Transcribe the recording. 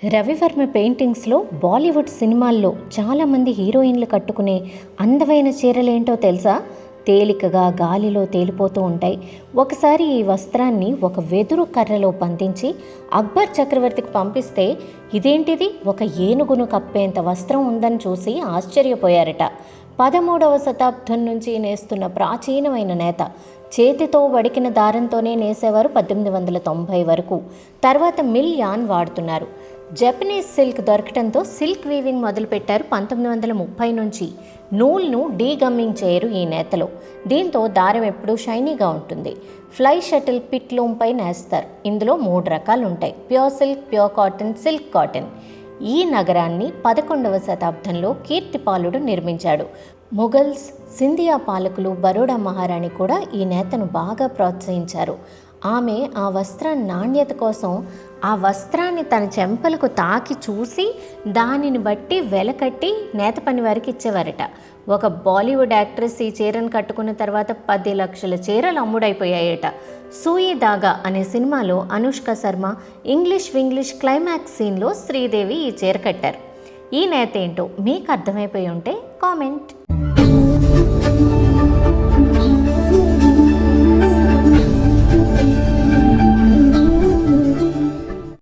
రవివర్మ పెయింటింగ్స్లో బాలీవుడ్ సినిమాల్లో చాలామంది హీరోయిన్లు కట్టుకునే అందమైన చీరలేంటో తెలుసా? తేలికగా గాలిలో తేలిపోతూ ఉంటాయి. ఒకసారి ఈ వస్త్రాన్ని ఒక వెదురు కర్రలో బంధించి అక్బర్ చక్రవర్తికి పంపిస్తే ఇదేంటిది, ఒక ఏనుగును కప్పేంత వస్త్రం ఉందని చూసి ఆశ్చర్యపోయారట. 13వ శతాబ్దం నుంచి నేస్తున్న ప్రాచీనమైన నేత. చేతితో వడికిన దారంతోనే నేసేవారు 1890 వరకు. తర్వాత మిల్ యాన్ వాడుతున్నారు. జపనీస్ సిల్క్ దొరకటంతో సిల్క్ వీవింగ్ మొదలుపెట్టారు 1930 నుంచి. నూలును డీగమ్మింగ్ చేయరు ఈ నేతలో. దీంతో దారం ఎప్పుడూ షైనీగా ఉంటుంది. ఫ్లై షటిల్ పిట్ లూంపై నేస్తారు. ఇందులో 3 రకాలు ఉంటాయి: pure silk, pure cotton, silk cotton. ఈ నగరాన్ని 11వ శతాబ్దంలో కీర్తిపాలుడు నిర్మించాడు. మొఘల్స్, సింధియా పాలకులు, బరోడా మహారాణి కూడా ఈ నేతను బాగా ప్రోత్సహించారు. ఆమె ఆ వస్త్రాన్ని నాణ్యత కోసం ఆ వస్త్రాన్ని తన చెంపలకు తాకి చూసి దానిని బట్టి వెలకట్టి నేత పని వారికి ఇచ్చేవారట. ఒక బాలీవుడ్ యాక్ట్రెస్ ఈ చీరను కట్టుకున్న తర్వాత 10 లక్షల చీరలు అమ్ముడైపోయాయట. సూయి దాగా అనే సినిమాలో అనుష్క శర్మ ఇంగ్లీష్ క్లైమాక్స్ సీన్లో శ్రీదేవి ఈ చీర కట్టారు. ఈ నేత ఏంటో మీకు అర్థమైపోయి ఉంటే కామెంట్.